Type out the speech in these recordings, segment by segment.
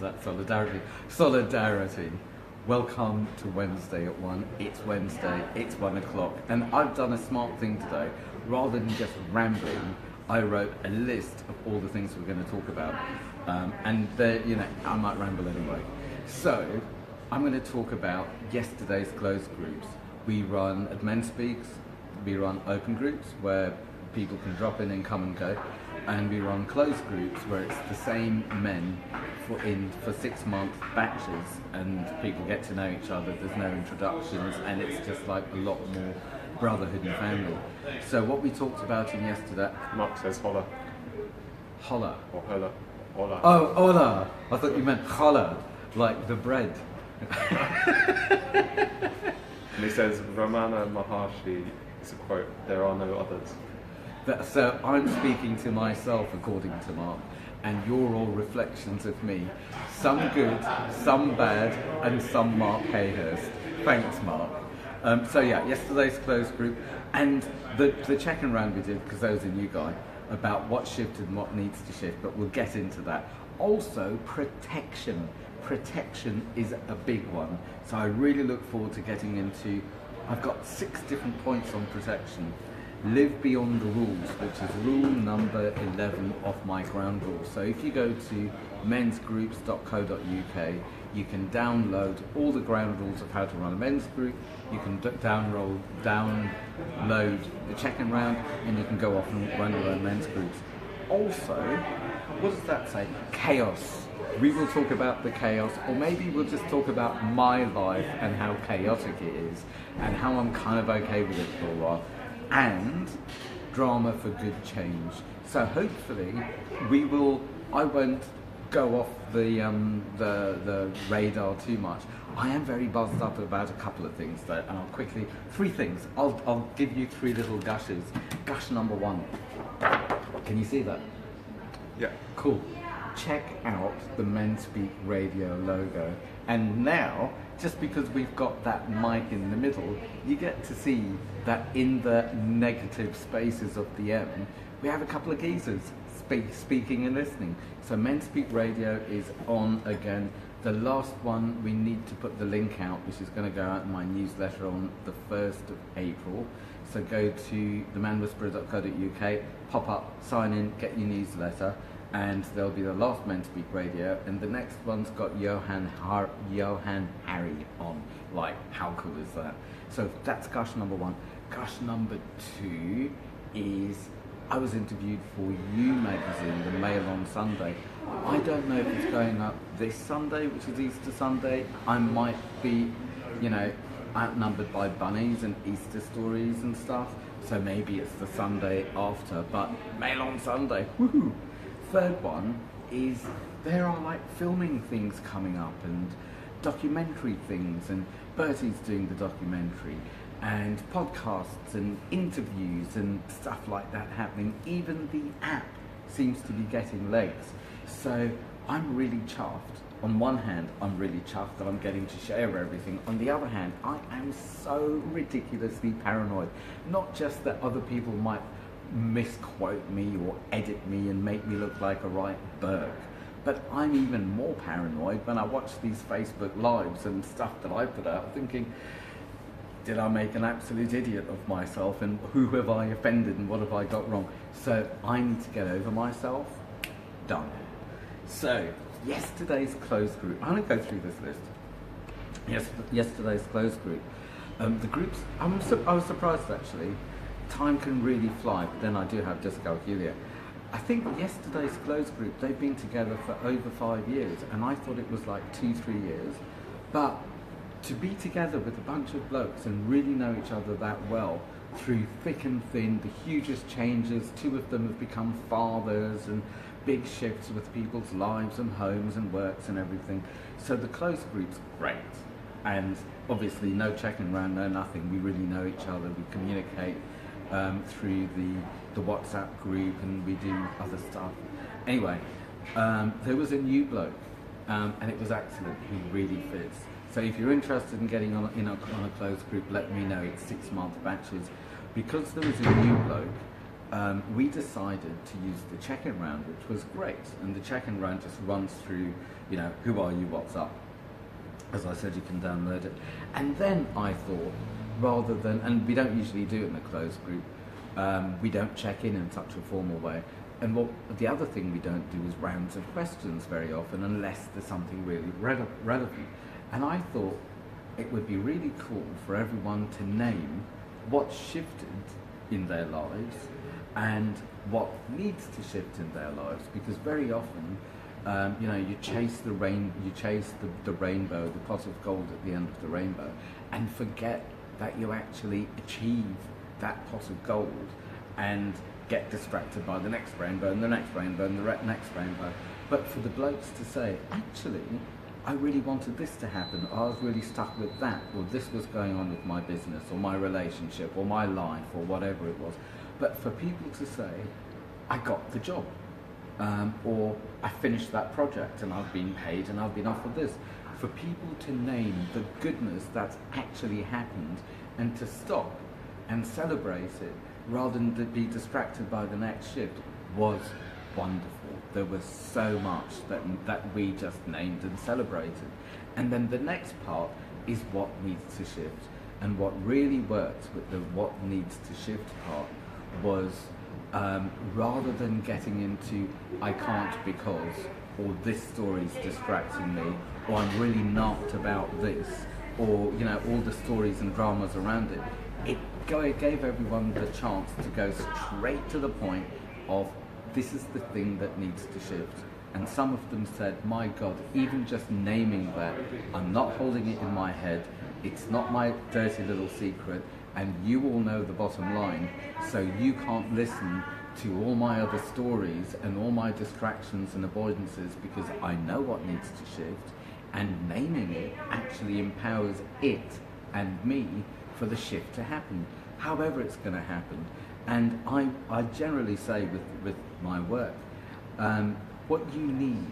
that solidarity? Solidarity. Welcome to Wednesday at 1. It's Wednesday, it's 1 o'clock. And I've done a smart thing today. Rather than just rambling, I wrote a list of all the things we're going to talk about. And you know, I might ramble anyway. So, I'm going to talk about yesterday's closed groups. We run at MenSpeak, we run open groups where people can drop in and come and go. And we run closed groups where it's the same men for 6 month batches, and people get to know each other. There's no introductions, and it's just like a lot more brotherhood and family. So what we talked about in yesterday. Mark says holla. Holla. Or holla. Holla. Oh, holla. I thought you meant holla, like the bread. And he says Ramana Maharshi is a quote. There are no others. So I'm speaking to myself, according to Mark, and you're all reflections of me. Some good, some bad, and some Mark Hayhurst. Thanks, Mark. So yeah, yesterday's closed group, and the check-in round we did, because there was a new guy, about what shifted and what needs to shift, but we'll get into that. Also, protection. Protection is a big one. So I really look forward to getting into, I've got 6 different points on protection. Live beyond the rules, which is rule number 11 of my ground rules. So if you go to mensgroups.co.uk, you can download all the ground rules of how to run a men's group. You can download the check-in round, and you can go off and run your own men's groups. Also, what does that say? Chaos. We will talk about the chaos, or maybe we'll just talk about my life and how chaotic it is, and how I'm kind of okay with it for a while. And drama for good change. So hopefully I won't go off the radar too much. I am very buzzed up about a couple of things though, and I'll quickly, 3 things. I'll give you 3 little gushes. Gush number 1. Can you see that? Yeah. Cool. Check out the MenSpeak radio logo. And now, just because we've got that mic in the middle, you get to see that in the negative spaces of the M, we have a couple of geezers speaking and listening. So MenSpeak Radio is on again. The last one, we need to put the link out, which is going to go out in my newsletter on the 1st of April. So go to themanwhisperer.co.uk, pop up, sign in, get your newsletter, and there'll be the last MenSpeak Radio, and the next one's got Johan Harry on. Like, how cool is that? So that's gush number 1. Gush number 2 is I was interviewed for You magazine, the Mail on Sunday. I don't know if it's going up this Sunday, which is Easter Sunday. I might be, outnumbered by bunnies and Easter stories and stuff. So maybe it's the Sunday after, but Mail on Sunday, woohoo! 3rd one is there are like filming things coming up and documentary things, and Bertie's doing the documentary, and podcasts and interviews and stuff like that happening. Even the app seems to be getting legs. So I'm really chuffed. On one hand, I'm really chuffed that I'm getting to share everything. On the other hand, I am so ridiculously paranoid. Not just that other people might misquote me or edit me and make me look like a right Burke, but I'm even more paranoid when I watch these Facebook lives and stuff that I put out, thinking, did I make an absolute idiot of myself, and who have I offended and what have I got wrong? So I need to get over myself. Done. So yesterday's closed group, I'm going to go through this list. Yesterday's closed group, the groups, I was surprised actually. Time can really fly, but then I do have dyscalculia. I think yesterday's closed group, they've been together for over 5 years, and I thought it was like 2-3 years. But to be together with a bunch of blokes and really know each other that well, through thick and thin, the hugest changes, 2 of them have become fathers, and big shifts with people's lives and homes and works and everything. So the closed group's great. And obviously no checking around, no nothing. We really know each other, we communicate through the WhatsApp group, and we do other stuff. Anyway, there was a new bloke, and it was excellent. He really fits. So if you're interested in getting on a closed group, let me know. It's 6 month batches. Because there was a new bloke, we decided to use the check-in round, which was great. And the check-in round just runs through, you know, who are you, what's up. As I said, you can download it. And then I thought, rather than, and we don't usually do it in a closed group, we don't check in such a formal way. And the other thing we don't do is rounds of questions very often, unless there's something really relevant. And I thought it would be really cool for everyone to name what shifted in their lives and what needs to shift in their lives, because very often, you know, you chase the rainbow, the pot of gold at the end of the rainbow, and forget that you actually achieve that pot of gold, and get distracted by the next rainbow and the next rainbow and the next rainbow. But for the blokes to say, actually, I really wanted this to happen, I was really stuck with that, or this was going on with my business or my relationship or my life or whatever it was. But for people to say, I got the job, or I finished that project and I've been paid and I've been offered this. For people to name the goodness that's actually happened and to stop and celebrate it rather than to be distracted by the next shift was wonderful. There was so much that we just named and celebrated. And then the next part is what needs to shift. And what really worked with the what needs to shift part was rather than getting into I can't because, or this story's distracting me, or I'm really not about this, or you know, all the stories and dramas around it, it gave everyone the chance to go straight to the point of this is the thing that needs to shift. And some of them said, my God, even just naming that, I'm not holding it in my head, it's not my dirty little secret, and you all know the bottom line, so you can't listen to all my other stories and all my distractions and avoidances, because I know what needs to shift, and naming it actually empowers it and me for the shift to happen, however it's going to happen. And I generally say with my work, what you need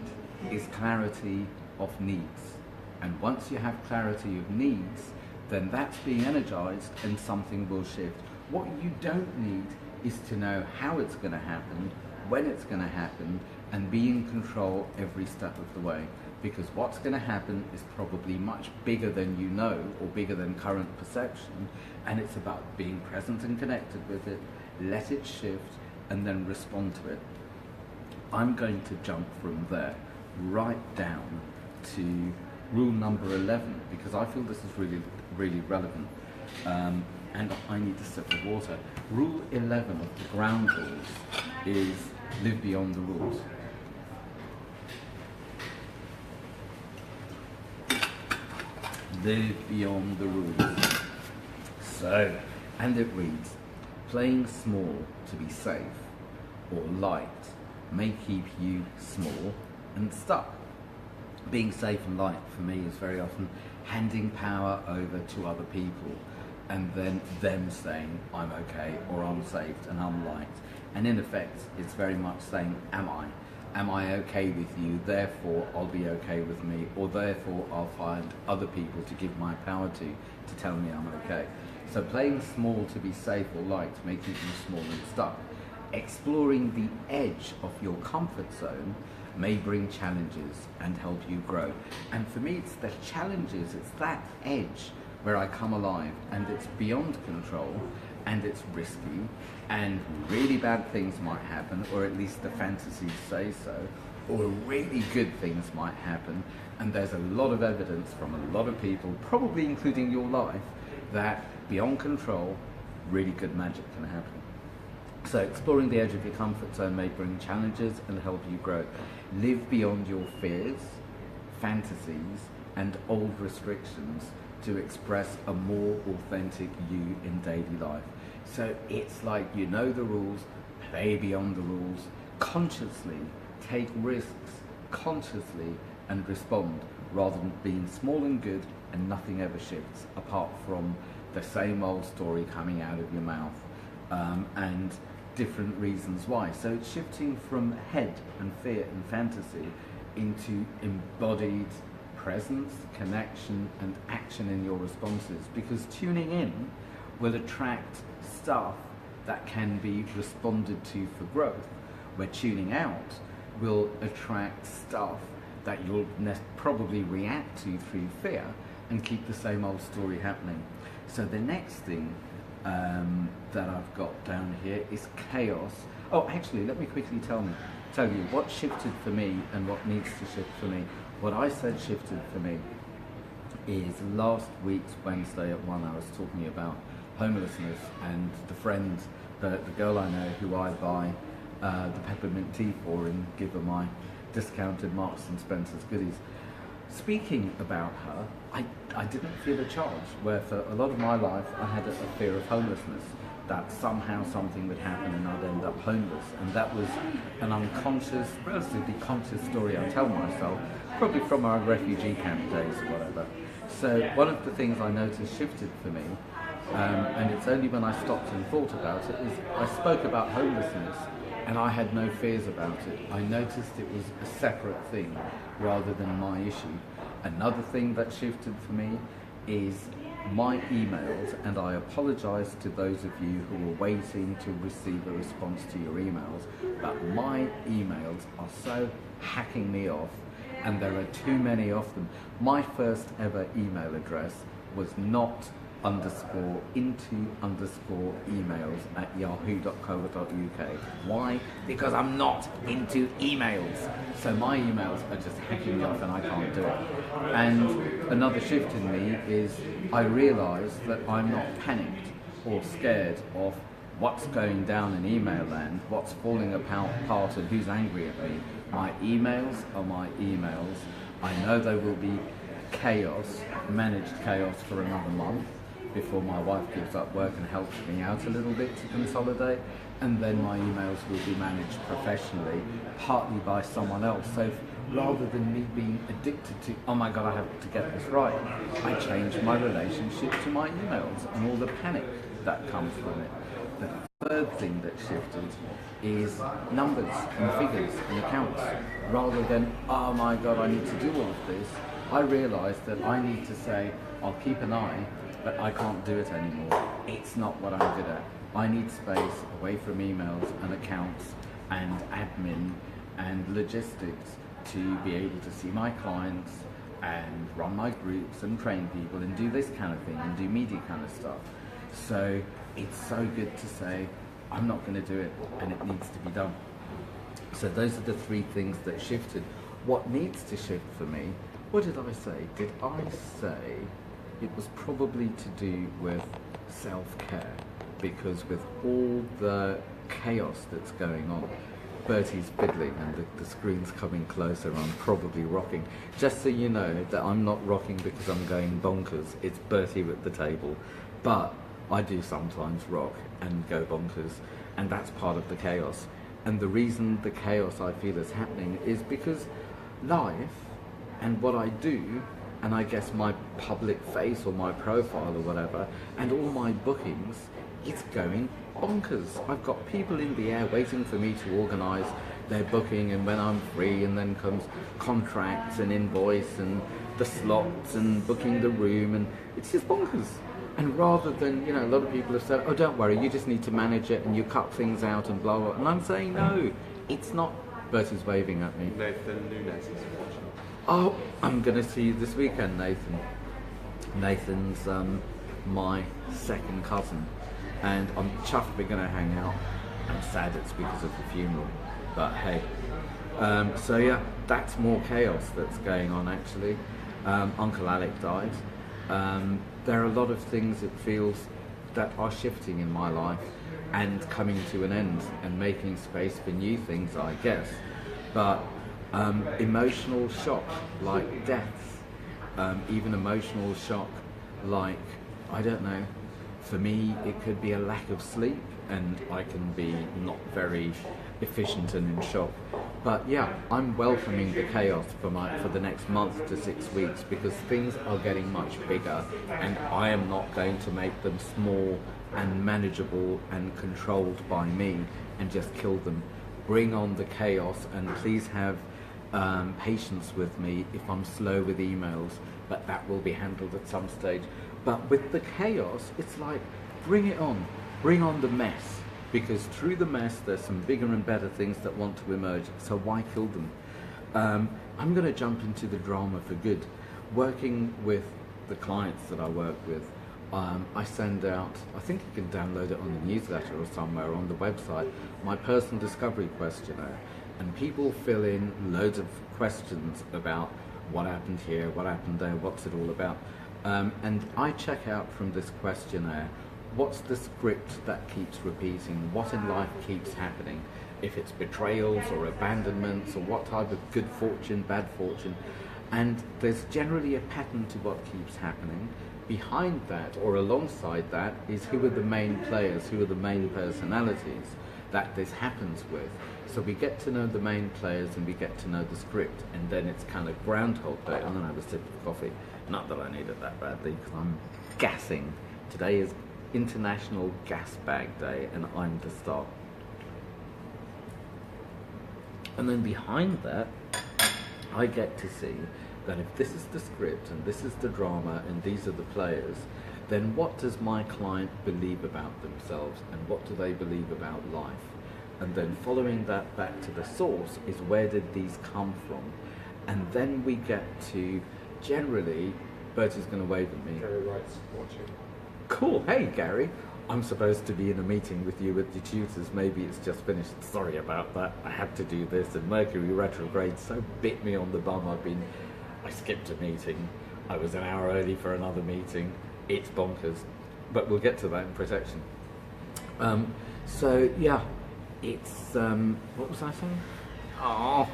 is clarity of needs. And once you have clarity of needs, then that's being energized and something will shift. What you don't need is to know how it's going to happen, when it's going to happen, and be in control every step of the way. Because what's going to happen is probably much bigger than you know, or bigger than current perception, and it's about being present and connected with it, let it shift, and then respond to it. I'm going to jump from there right down to rule number 11, because I feel this is really, really relevant, and I need a sip of water. Rule 11 of the ground rules is live beyond the rules. Live beyond the rules. So, and it reads, playing small to be safe or light may keep you small and stuck. Being safe and light for me is very often handing power over to other people and then them saying I'm okay, or I'm safe and I'm light. And in effect, it's very much saying, am I? Am I okay with you, therefore I'll be okay with me, or therefore I'll find other people to give my power to tell me I'm okay. So playing small to be safe or light may keep you small and stuck. Exploring the edge of your comfort zone may bring challenges and help you grow. And for me, it's the challenges, it's that edge where I come alive, and it's beyond control, and it's risky, and really bad things might happen, or at least the fantasies say so, or really good things might happen, and there's a lot of evidence from a lot of people, probably including your life, that beyond control, really good magic can happen. So exploring the edge of your comfort zone may bring challenges and help you grow. Live beyond your fears, fantasies, and old restrictions to express a more authentic you in daily life. So it's like, you know the rules, play beyond the rules, consciously take risks, consciously, and respond, rather than being small and good and nothing ever shifts apart from the same old story coming out of your mouth, and different reasons why. So it's shifting from head and fear and fantasy into embodied presence, connection, and action in your responses, because tuning in will attract stuff that can be responded to for growth, where tuning out will attract stuff that you'll probably react to through fear and keep the same old story happening. So the next thing that I've got down here is chaos. Oh, actually, let me quickly tell you what shifted for me and what needs to shift for me. What I said shifted for me is last week's Wednesday at 1, I was talking about homelessness, and the girl I know who I buy the peppermint tea for and give her my discounted Marks and Spencer's goodies. Speaking about her, I didn't feel a charge, where for a lot of my life I had a fear of homelessness, that somehow something would happen and I'd end up homeless. And that was an unconscious, relatively conscious story I tell myself, probably from our refugee camp days or whatever. So one of the things I noticed shifted for me, and it's only when I stopped and thought about it, is I spoke about homelessness and I had no fears about it. I noticed it was a separate thing rather than my issue. Another thing that shifted for me is my emails, and I apologise to those of you who are waiting to receive a response to your emails, but my emails are so hacking me off, and there are too many of them. My first ever email address was not _into_emails@yahoo.co.uk. Why? Because I'm not into emails. So my emails are just hacking me off and I can't do it. And another shift in me is I realise that I'm not panicked or scared of what's going down in email land, what's falling apart and who's angry at me. My emails are my emails. I know there will be chaos, managed chaos for another month before my wife gives up work and helps me out a little bit to consolidate, and then my emails will be managed professionally, partly by someone else. So rather than me being addicted to, oh my God, I have to get this right, I changed my relationship to my emails and all the panic that comes from it. The third thing that shifted is numbers and figures and accounts. Rather than, oh my God, I need to do all of this, I realised that I need to say, I'll keep an eye, but I can't do it anymore. It's not what I'm good at. I need space away from emails and accounts and admin and logistics to be able to see my clients and run my groups and train people and do this kind of thing and do media kind of stuff. So it's so good to say, I'm not going to do it, and it needs to be done. So those are the three things that shifted. What needs to shift for me, what did I say? Did I say it was probably to do with self-care? Because with all the chaos that's going on, Bertie's fiddling and the screen's coming closer, I'm probably rocking. Just so you know that I'm not rocking because I'm going bonkers, it's Bertie at the table. But I do sometimes rock and go bonkers, and that's part of the chaos. And the reason the chaos I feel is happening is because life and what I do, and I guess my public face or my profile or whatever, and all my bookings, it's going bonkers. I've got people in the air waiting for me to organise their booking, and when I'm free, and then comes contracts and invoice and the slots and booking the room, and it's just bonkers. And rather than, a lot of people have said, oh, don't worry, you just need to manage it and you cut things out and blah, blah. And I'm saying, no, it's not. Bertie's waving at me. Nathan Nunes is watching. Oh, I'm going to see you this weekend, Nathan. Nathan's my second cousin, and I'm chuffed we're going to hang out. I'm sad it's because of the funeral, but hey. So yeah, that's more chaos that's going on actually. Uncle Alec died. There are a lot of things it feels that are shifting in my life and coming to an end and making space for new things, I guess. But emotional shock like death, even emotional shock like, I don't know, for me it could be a lack of sleep and I can be not very efficient and in shock. But yeah, I'm welcoming the chaos for the next month to 6 weeks, because things are getting much bigger and I am not going to make them small and manageable and controlled by me and just kill them. Bring on the chaos, and please have patience with me if I'm slow with emails, but that will be handled at some stage. But with the chaos, it's like, bring it on. Bring on the mess. because through the mess there's some bigger and better things that want to emerge, so why kill them? I'm going to jump into the drama for good. Working with the clients that I work with, I send out, I think you can download it on the newsletter or somewhere on the website, my personal discovery questionnaire, and people fill in loads of questions about what happened here, what happened there, what's it all about. And I check out from this questionnaire, what's the script that keeps repeating, what in life keeps happening, if it's betrayals or abandonments or what type of good fortune, bad fortune. And there's generally a pattern to what keeps happening. Behind that or alongside that is who are the main players, who are the main personalities that this happens with. So we get to know the main players and we get to know the script, and then it's kind of Groundhog Day. I'm going to have a sip of coffee. Not that I need it that badly because I'm gassing. Today is International Gas Bag Day and I'm the star. And then behind that, I get to see that if this is the script and this is the drama and these are the players, then what does my client believe about themselves and what do they believe about life? And then following that back to the source is where did these come from? And then we get to, generally, Bertie's going to wave at me. Gary Wright's watching. Cool, hey Gary. I'm supposed to be in a meeting with you at the tutors. Maybe it's just finished. Sorry about that. I had to do this. And Mercury retrograde so bit me on the bum. I skipped a meeting. I was an hour early for another meeting. It's bonkers. But we'll get to that in protection. So yeah, it's what was I saying? Oh,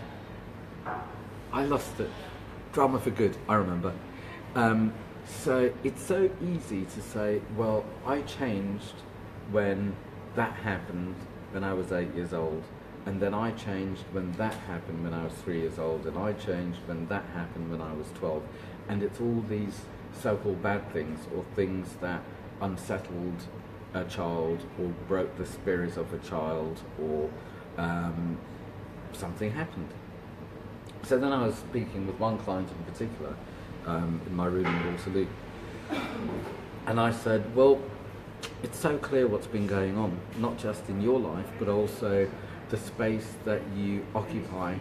I lost it. Drama for good. I remember. So it's so easy to say, well, I changed when that happened when I was 8 years old, and then I changed when that happened when I was 3 years old, and I changed when that happened when I was 12. And it's all these so-called bad things, or things that unsettled a child, or broke the spirit of a child, or something happened. So then I was speaking with one client in particular, in my room in Waterloo, and I said, well, it's so clear what's been going on, not just in your life, but also the space that you occupy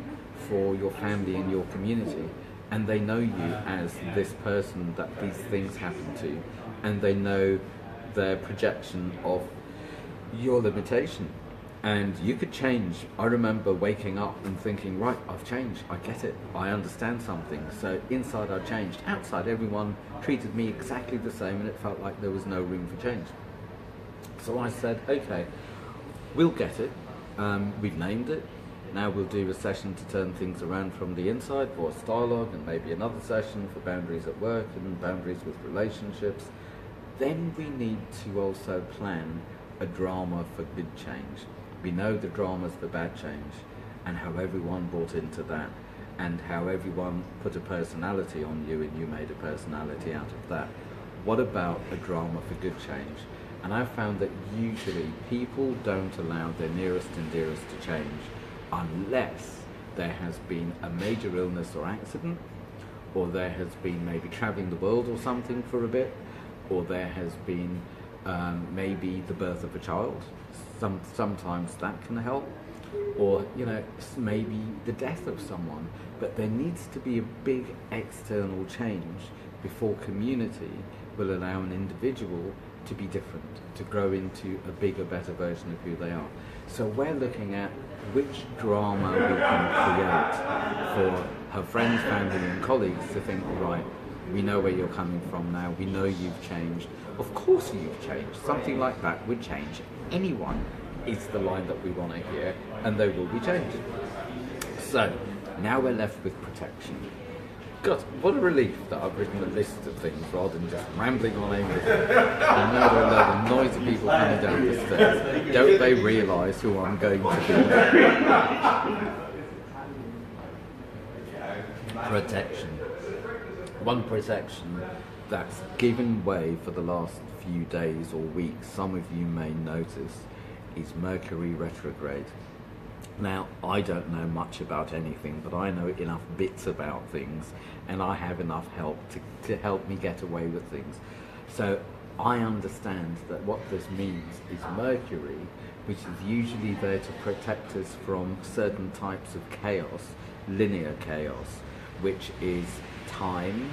for your family and your community, and they know you as this person that these things happen to, and they know their projection of your limitation. And you could change. I remember waking up and thinking, right, I've changed, I get it, I understand something. So inside I changed, outside everyone treated me exactly the same, and it felt like there was no room for change. So I said, okay, we'll get it, we've named it, now we'll do a session to turn things around from the inside, voice dialogue, and maybe another session for boundaries at work and boundaries with relationships. Then we need to also plan a drama for good change. We know the drama's the bad change, and how everyone bought into that, and how everyone put a personality on you and you made a personality out of that. What about a drama for good change? And I've found that usually people don't allow their nearest and dearest to change unless there has been a major illness or accident, or there has been maybe traveling the world or something for a bit, or there has been maybe the birth of a child. Sometimes that can help, or maybe the death of someone. But there needs to be a big external change before community will allow an individual to be different, to grow into a bigger, better version of who they are. So we're looking at which drama we can create for her friends, family and colleagues to think, right, we know where you're coming from now, we know you've changed. Of course you've changed. Something like that would change anyone, is the line that we want to hear, and they will be changed. So, now we're left with protection. God, what a relief that I've written a list of things rather than just rambling on aimlessly. And now there are the noisy people coming down the stairs. Don't they realise who I'm going to be? Protection. One protection that's given way for the last few days or weeks, some of you may notice, is Mercury retrograde. Now, I don't know much about anything, but I know enough bits about things, and I have enough help to help me get away with things. So I understand that what this means is Mercury, which is usually there to protect us from certain types of chaos, linear chaos, which is time,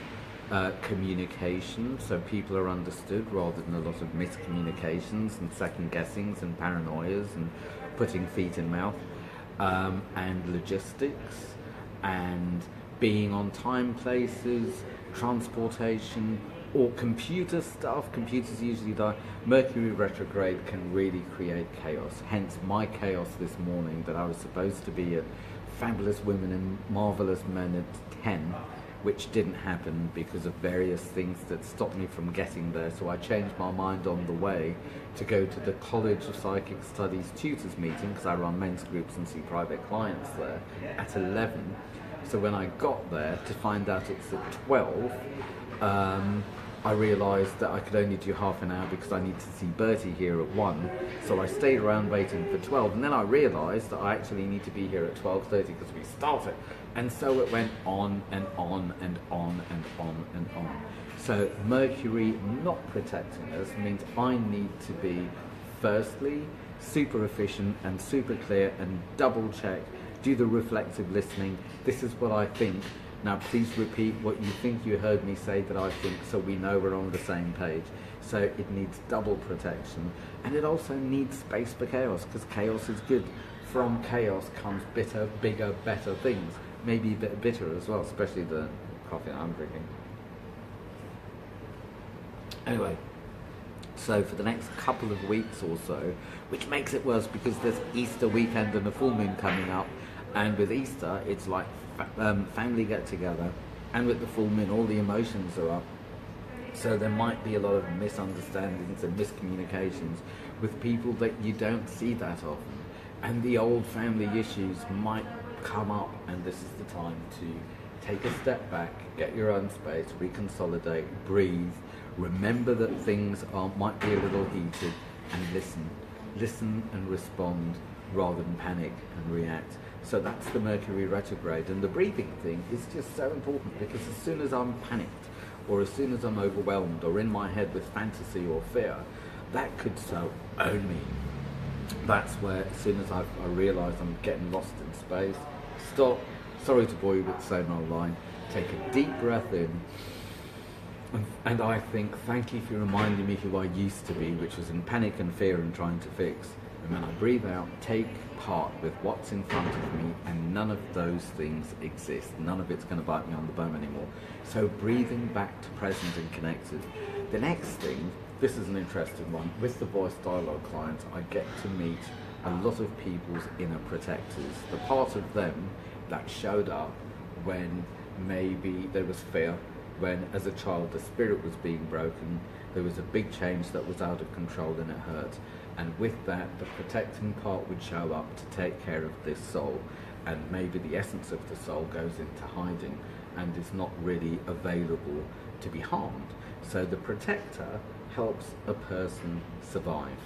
communication, so people are understood rather than a lot of miscommunications and second guessings and paranoias and putting feet in mouth, and logistics and being on time, places, transportation, or computer stuff. Computers usually die. Mercury retrograde can really create chaos. Hence my chaos this morning, that I was supposed to be at Fabulous Women and Marvelous Men at 10, which didn't happen because of various things that stopped me from getting there. So I changed my mind on the way to go to the College of Psychic Studies tutors meeting, because I run men's groups and see private clients there, at 11. So when I got there to find out it's at 12, I realised that I could only do half an hour because I need to see Bertie here at 1. So I stayed around waiting for 12, and then I realised that I actually need to be here at 12:30 because we started. And so it went on and on and on and on and on. So Mercury not protecting us means I need to be, firstly, super efficient and super clear and double check, do the reflective listening. This is what I think. Now please repeat what you think you heard me say that I think, so we know we're on the same page. So it needs double protection, and it also needs space for chaos, because chaos is good. From chaos comes bitter, bigger, better things. Maybe a bit bitter as well, especially the coffee I'm drinking. Anyway, so for the next couple of weeks or so, which makes it worse because there's Easter weekend and a full moon coming up, and with Easter it's like family get together, and with the full moon all the emotions are up, so there might be a lot of misunderstandings and miscommunications with people that you don't see that often, and the old family issues might come up, and this is the time to take a step back, get your own space, reconsolidate, breathe, remember that things might be a little heated, and listen and respond rather than panic and react. So that's the Mercury retrograde, and the breathing thing is just so important, because as soon as I'm panicked, or as soon as I'm overwhelmed or in my head with fantasy or fear, that could so own me. That's where, as soon as I realise I'm getting lost in space, stop, sorry to bore you with the same old line, take a deep breath in, and I think, thank you for reminding me who I used to be, which was in panic and fear and trying to fix. And then I breathe out, take part with what's in front of me, and none of those things exist. None of it's going to bite me on the bum anymore. So breathing back to present and connected. The next thing, this is an interesting one, with the voice dialogue clients, I get to meet a lot of people's inner protectors. The part of them that showed up when maybe there was fear, when as a child the spirit was being broken, there was a big change that was out of control and it hurt. And with that, the protecting part would show up to take care of this soul, and maybe the essence of the soul goes into hiding and is not really available to be harmed. So the protector helps a person survive.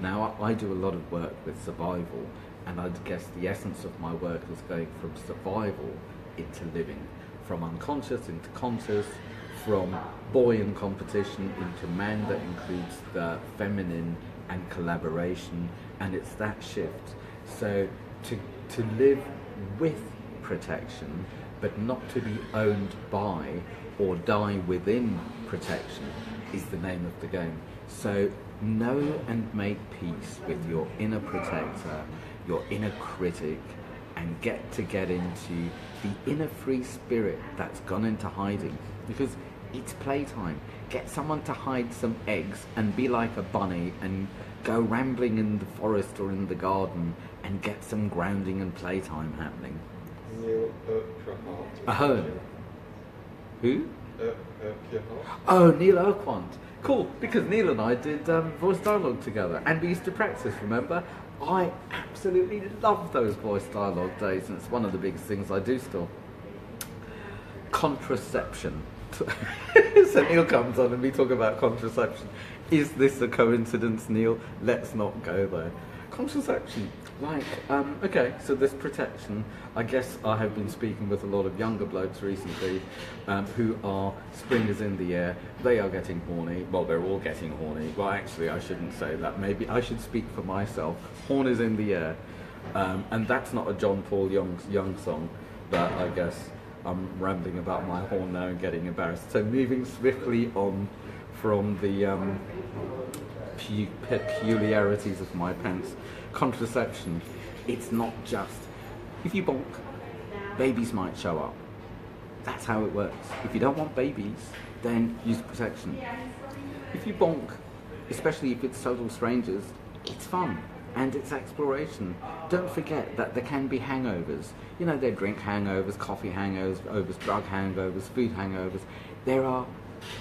Now I do a lot of work with survival, and I'd guess the essence of my work is going from survival into living, from unconscious into conscious, from boy in competition into man that includes the feminine and collaboration, and it's that shift. So to live with protection, but not to be owned by or die within protection, is the name of the game. So know and make peace with your inner protector, your inner critic, and get into the inner free spirit that's gone into hiding, because it's playtime. Get someone to hide some eggs and be like a bunny and go rambling in the forest or in the garden and get some grounding and playtime happening. Neil Ahern. Who? Oh, Neil Urquhart. Cool, because Neil and I did voice dialogue together, and we used to practice, remember? I absolutely love those voice dialogue days, and it's one of the biggest things I do still. Contraception. So Neil comes on and we talk about contraception. Is this a coincidence, Neil? Let's not go there. Contraception. Like, okay, so this protection, I guess I have been speaking with a lot of younger blokes recently who are, spring is in the air, they are getting horny. Well, they're all getting horny. Well, actually, I shouldn't say that. Maybe I should speak for myself. Horn is in the air. And that's not a John Paul Young song, but I guess I'm rambling about my horn now and getting embarrassed. So moving swiftly on from the peculiarities of my pants. Contraception, it's not just, if you bonk, babies might show up. That's how it works. If you don't want babies, then use protection. If you bonk, especially if it's total strangers, it's fun and it's exploration. Don't forget that there can be hangovers. You know, there are drink hangovers, coffee hangovers, drug hangovers, food hangovers. There are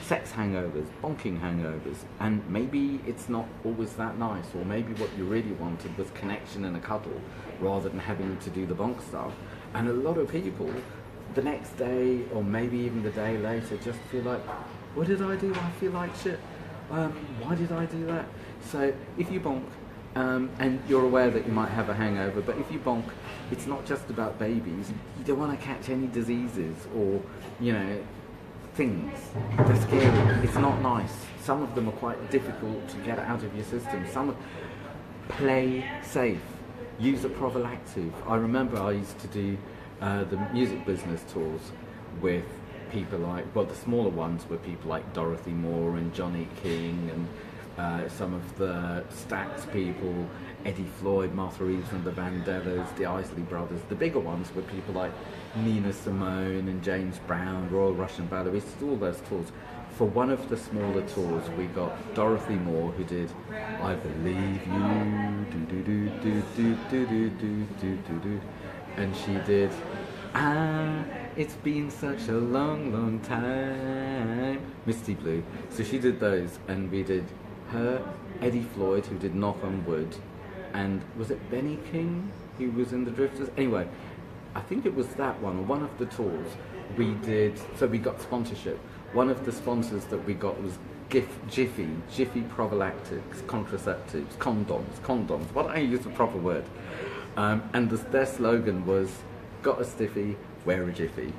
sex hangovers, bonking hangovers, and maybe it's not always that nice, or maybe what you really wanted was connection and a cuddle rather than having to do the bonk stuff. And a lot of people the next day, or maybe even the day later, just feel like, what did I do? I feel like shit. Why did I do that? So if you bonk, and you're aware that you might have a hangover, but if you bonk, it's not just about babies. You don't want to catch any diseases or, you know, things. They're scary. It's not nice. Some of them are quite difficult to get out of your system. Play safe. Use a prophylactic. I remember I used to do the music business tours with people like, well, the smaller ones were people like Dorothy Moore and Johnny King and some of the Stax people, Eddie Floyd, Martha Reeves and the Vandellas, the Isley Brothers. The bigger ones were people like Nina Simone and James Brown, Royal Russian Ballet. We used to do all those tours. For one of the smaller tours, we got Dorothy Moore, who did "I Believe You," do do do do do do do do do do do, and she did "It's Been Such a Long, Long Time," Misty Blue. So she did those, and we did her, Eddie Floyd, who did "Knock on Wood," and was it Benny King who was in the Drifters? Anyway, I think it was that one, or one of the tours we did. So we got sponsorship. One of the sponsors that we got was Jiffy prophylactics, contraceptives, condoms. Why don't I use the proper word? And their slogan was, "Got a stiffy, wear a Jiffy."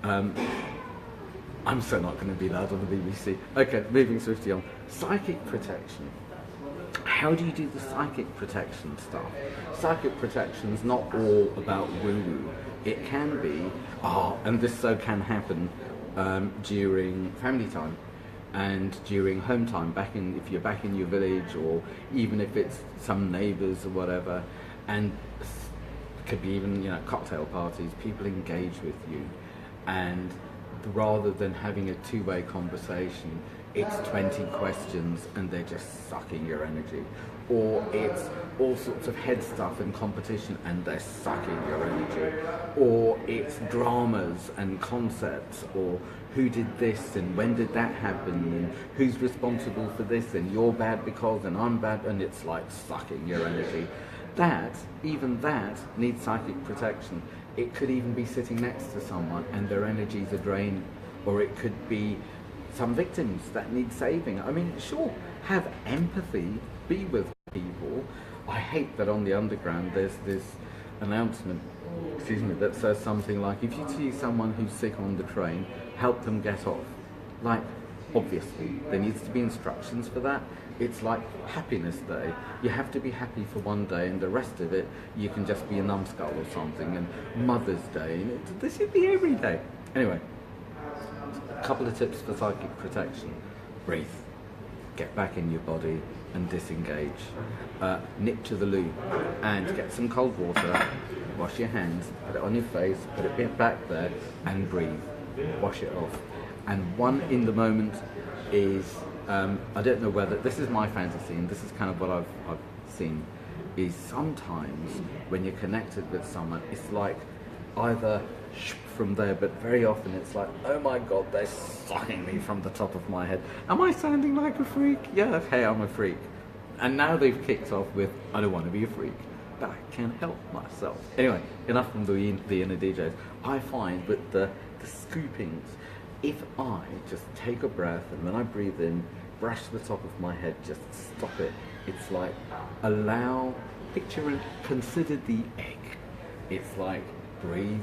I'm so not going to be loud on the BBC. Okay, moving swiftly on. Psychic protection. How do you do the psychic protection stuff? Psychic protection is not all about woo-woo. It can be, and this so can happen during family time and during home time, if you're back in your village, or even if it's some neighbours or whatever, and it could be even, you know, cocktail parties, people engage with you, and rather than having a two-way conversation, it's 20 questions and they're just sucking your energy. Or it's all sorts of head stuff and competition and they're sucking your energy. Or it's dramas and concepts, or who did this and when did that happen and who's responsible for this and you're bad because and I'm bad, and it's like sucking your energy. Even that needs psychic protection. It could even be sitting next to someone and their energies are drained, or it could be some victims that need saving. I mean, sure, have empathy, be with people. I hate that on the underground there's this announcement, that says something like, if you see someone who's sick on the train, help them get off. Like, obviously, there needs to be instructions for that. It's like Happiness Day. You have to be happy for one day, and the rest of it, you can just be a numbskull or something. And Mother's Day, and this should be every day. Anyway, a couple of tips for psychic protection. Breathe. Get back in your body and disengage. Nip to the loo and get some cold water. Wash your hands, put it on your face, put it back there, and breathe. Wash it off. And one in the moment is, I don't know whether, this is my fantasy, and this is kind of what I've seen, is sometimes when you're connected with someone, it's like either from there, but very often it's like, oh my god, they're sucking me from the top of my head. Am I sounding like a freak? Yeah, hey, I'm a freak. And now they've kicked off with, I don't want to be a freak, but I can help myself. Anyway, enough from the inner DJs. I find with the scoopings, if I just take a breath and when I breathe in, brush the top of my head, just stop it. It's like, allow consider the egg. It's like breathe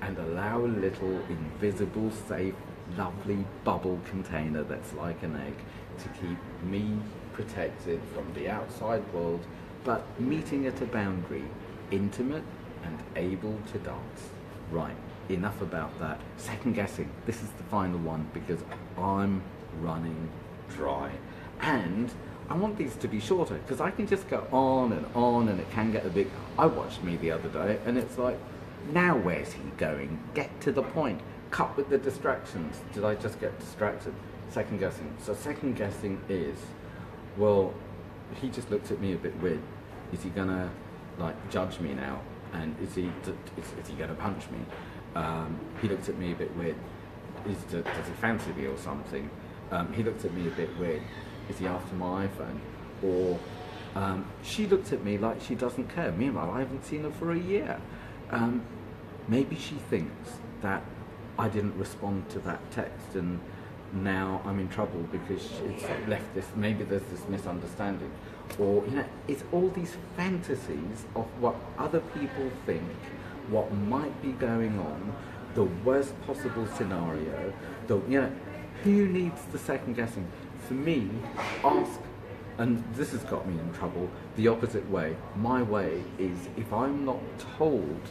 and allow a little invisible, safe, lovely bubble container that's like an egg to keep me protected from the outside world, but meeting at a boundary, intimate and able to dance. Right, enough about that. Second guessing. This is the final one because I'm running dry. And I want these to be shorter because I can just go on and it can get a bit... I watched me the other day and it's like, now where's he going? Get to the point. Cut with the distractions. Did I just get distracted? Second guessing. So second guessing is, well, he just looked at me a bit weird. Is he gonna like judge me now? And is he gonna punch me? He looked at me a bit weird. Does he fancy me or something? He looked at me a bit weird. Is he after my iPhone? Or she looked at me like she doesn't care. Meanwhile, I haven't seen her for a year. Maybe she thinks that I didn't respond to that text and now I'm in trouble because it's left this, maybe there's this misunderstanding. Or, you know, it's all these fantasies of what other people think, what might be going on, the worst possible scenario, who needs the second guessing? For me, ask, and this has got me in trouble, the opposite way. My way is if I'm not told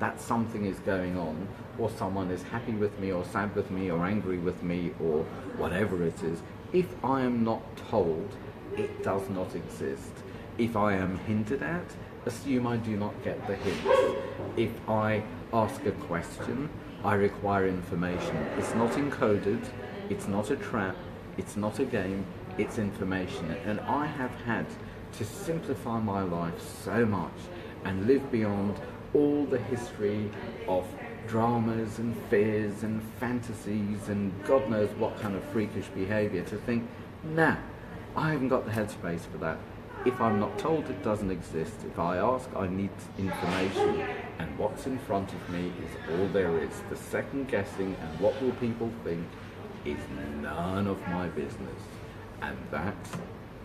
that something is going on, or someone is happy with me, or sad with me, or angry with me, or whatever it is, if I am not told, it does not exist. If I am hinted at, assume I do not get the hint. If I ask a question, I require information. It's not encoded, it's not a trap, it's not a game, it's information. And I have had to simplify my life so much and live beyond all the history of dramas and fears and fantasies and God knows what kind of freakish behaviour to think, nah, I haven't got the headspace for that. If I'm not told it doesn't exist, if I ask, I need information, and what's in front of me is all there is. The second guessing and what will people think is none of my business. And that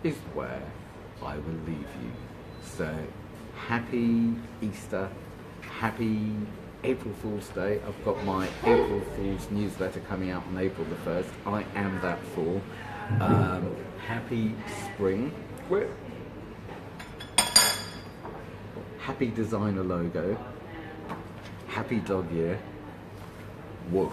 is where I will leave you. So, happy Easter, happy April Fool's Day. I've got my April Fool's newsletter coming out on April the 1st. I am that fool. Happy spring. Happy designer logo. Happy dog year. Woof.